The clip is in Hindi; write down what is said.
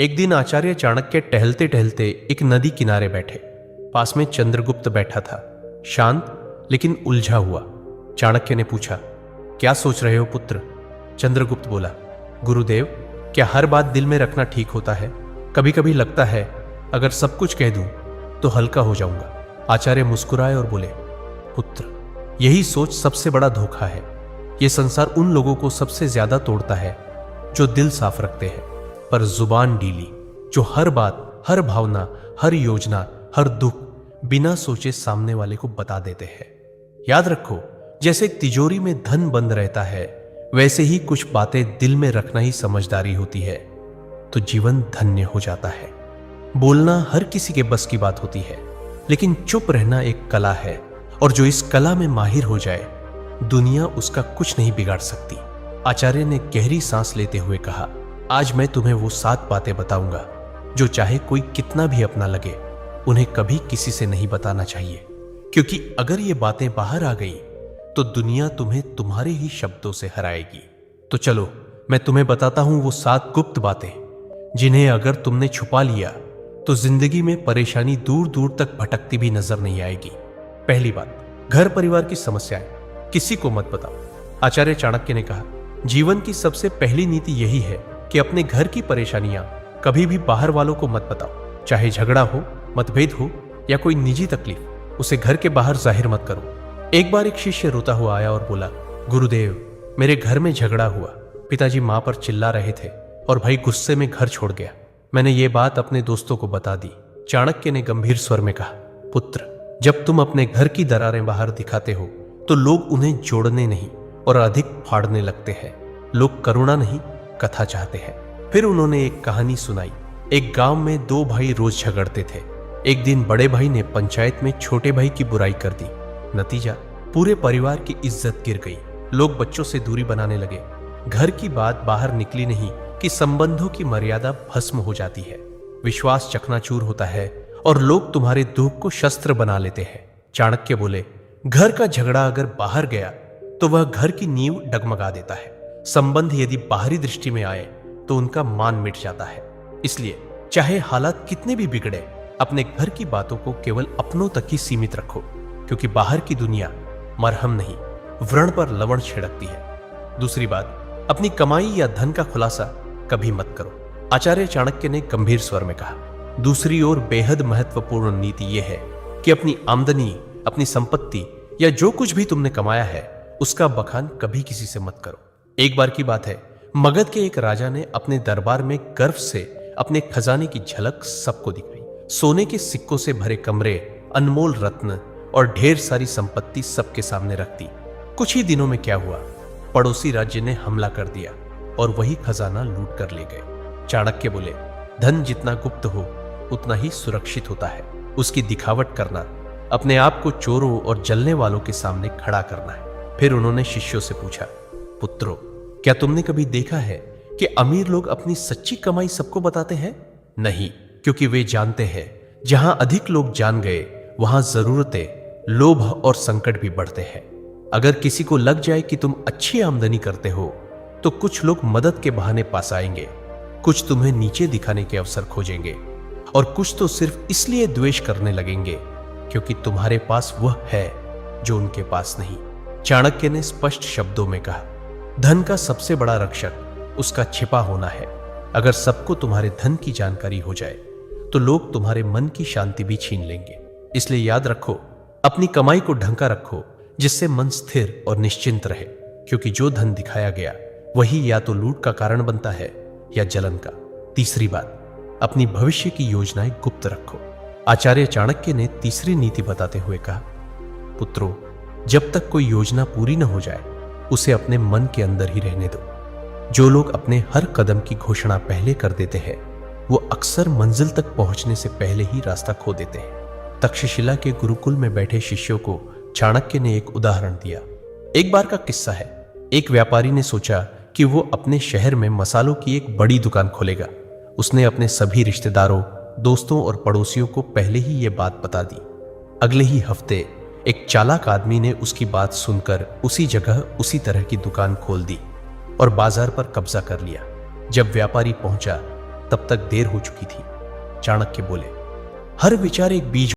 एक दिन आचार्य चाणक्य टहलते टहलते एक नदी किनारे बैठे। पास में चंद्रगुप्त बैठा था, शांत लेकिन उलझा हुआ। चाणक्य ने पूछा, क्या सोच रहे हो पुत्र? चंद्रगुप्त बोला, गुरुदेव, क्या हर बात दिल में रखना ठीक होता है? कभी कभी लगता है अगर सब कुछ कह दूं तो हल्का हो जाऊंगा। आचार्य मुस्कुराए और बोले, पुत्र, यही सोच सबसे बड़ा धोखा है। यह संसार उन लोगों को सबसे ज्यादा तोड़ता है जो दिल साफ रखते हैं पर जुबान ढीली, जो हर बात, हर भावना, हर योजना, हर दुख बिना सोचे सामने वाले को बता देते हैं। याद रखो, जैसे एक तिजोरी में धन बंद रहता है, वैसे ही कुछ बातें दिल में रखना ही समझदारी होती है, तो जीवन धन्य हो जाता है। बोलना हर किसी के बस की बात होती है, लेकिन चुप रहना एक कला है, और जो इस कला में माहिर हो जाए, दुनिया उसका कुछ नहीं बिगाड़ सकती। आचार्य ने गहरी सांस लेते हुए कहा, आज मैं तुम्हें वो 7 बातें बताऊंगा जो चाहे कोई कितना भी अपना लगे, उन्हें कभी किसी से नहीं बताना चाहिए, क्योंकि अगर ये बातें बाहर आ गई तो दुनिया तुम्हें तुम्हारे ही शब्दों से हराएगी। तो चलो मैं तुम्हें बताता हूं वो 7 गुप्त बातें, जिन्हें अगर तुमने छुपा लिया तो जिंदगी में परेशानी दूर दूर तक भटकती भी नजर नहीं आएगी। पहली बात, घर परिवार की समस्याएं किसी को मत बताओ। आचार्य चाणक्य ने कहा, जीवन की सबसे पहली नीति यही है कि अपने घर की परेशानियां कभी भी बाहर वालों को मत बताओ। चाहे झगड़ा हो, मतभेद हो या कोई निजी तकलीफ, उसे घर के बाहर जाहिर मत करो। एक बार एक शिष्य रोता हुआ आया और बोला, गुरुदेव, मेरे घर में झगड़ा हुआ। पिताजी मां पर चिल्ला रहे थे और भाई गुस्से में घर छोड़ गया। मैंने ये बात अपने दोस्तों को बता दी। चाणक्य ने गंभीर स्वर में कहा, पुत्र, जब तुम अपने घर की दरारें बाहर दिखाते हो तो लोग उन्हें जोड़ने नहीं और अधिक फाड़ने लगते हैं। लोग करुणा नहीं, कथा चाहते हैं। फिर उन्होंने एक कहानी सुनाई। एक गांव में 2 भाई रोज झगड़ते थे। एक दिन बड़े भाई ने पंचायत में छोटे भाई की बुराई कर दी। नतीजा, पूरे परिवार की इज्जत गिर गई। लोग बच्चों से दूरी बनाने लगे। घर की बात बाहर निकली नहीं कि संबंधों की मर्यादा भस्म हो जाती है, विश्वास चकनाचूर होता है और लोग तुम्हारे दुख को शस्त्र बना लेते हैं। चाणक्य बोले, घर का झगड़ा अगर बाहर गया तो वह घर की नींव डगमगा देता है। संबंध यदि बाहरी दृष्टि में आए तो उनका मान मिट जाता है। इसलिए चाहे हालात कितने भी बिगड़े, अपने घर की बातों को केवल अपनों तक ही सीमित रखो, क्योंकि बाहर की दुनिया मरहम नहीं, व्रण पर लवण छिड़कती है। दूसरी बात, अपनी कमाई या धन का खुलासा कभी मत करो। आचार्य चाणक्य ने गंभीर स्वर में कहा, दूसरी ओर बेहद महत्वपूर्ण नीति यह है कि अपनी आमदनी, अपनी संपत्ति या जो कुछ भी तुमने कमाया है, उसका बखान कभी किसी से मत करो। एक बार की बात है, मगध के एक राजा ने अपने दरबार में गर्व से अपने खजाने की झलक सबको दिखाई। सोने के सिक्कों से भरे कमरे, अनमोल रत्न और ढेर सारी संपत्ति सबके सामने रख दी। कुछ ही दिनों में क्या हुआ, पड़ोसी राज्य ने हमला कर दिया और वही खजाना लूट कर ले गए। चाणक्य बोले, धन जितना गुप्त हो उतना ही सुरक्षित होता है। उसकी दिखावट करना, अपने आप को चोरों और जलने वालों के सामने खड़ा करना है। फिर उन्होंने शिष्यों से पूछा, पुत्रों, क्या तुमने कभी देखा है कि अमीर लोग अपनी सच्ची कमाई सबको बताते हैं? नहीं, क्योंकि वे जानते हैं जहां अधिक लोग जान गए वहां जरूरतें, लोभ और संकट भी बढ़ते हैं। अगर किसी को लग जाए कि तुम अच्छी आमदनी करते हो तो कुछ लोग मदद के बहाने पास आएंगे, कुछ तुम्हें नीचे दिखाने के अवसर खोजेंगे और कुछ तो सिर्फ इसलिए द्वेष करने लगेंगे क्योंकि तुम्हारे पास वह है जो उनके पास नहीं। चाणक्य ने स्पष्ट शब्दों में कहा, धन का सबसे बड़ा रक्षक उसका छिपा होना है। अगर सबको तुम्हारे धन की जानकारी हो जाए तो लोग तुम्हारे मन की शांति भी छीन लेंगे। इसलिए याद रखो, अपनी कमाई को ढंका रखो जिससे मन स्थिर और निश्चिंत रहे, क्योंकि जो धन दिखाया गया वही या तो लूट का कारण बनता है या जलन का। तीसरी बात, अपनी भविष्य की योजनाएं गुप्त रखो। आचार्य चाणक्य ने तीसरी नीति बताते हुए कहा, पुत्रों, जब तक कोई योजना पूरी न हो जाए उसे अपने मन के अंदर ही रहने दो। जो लोग अपने हर कदम की घोषणा पहले कर देते हैं वो अक्सर मंजिल तक पहुंचने से पहले ही रास्ता खो देते हैं। तक्षशिला के गुरुकुल में बैठे शिष्यों को चाणक्य ने एक उदाहरण दिया। एक बार का किस्सा है। एक व्यापारी ने सोचा कि वो अपने शहर में मसालों की एक बड़ी दुकान खोलेगा। उसने अपने सभी रिश्तेदारों, दोस्तों और पड़ोसियों को पहले ही ये बात बता दी। अगले ही हफ्ते एक चालाक आदमी ने उसकी बात सुनकर उसी जगह उसी तरह की दुकान खोल दी और बाजार पर कब्जा कर लिया। जब व्यापारी पहुंचा तब तक देर हो चुकी थी। चाणक्य बोले, हर विचार एक बीज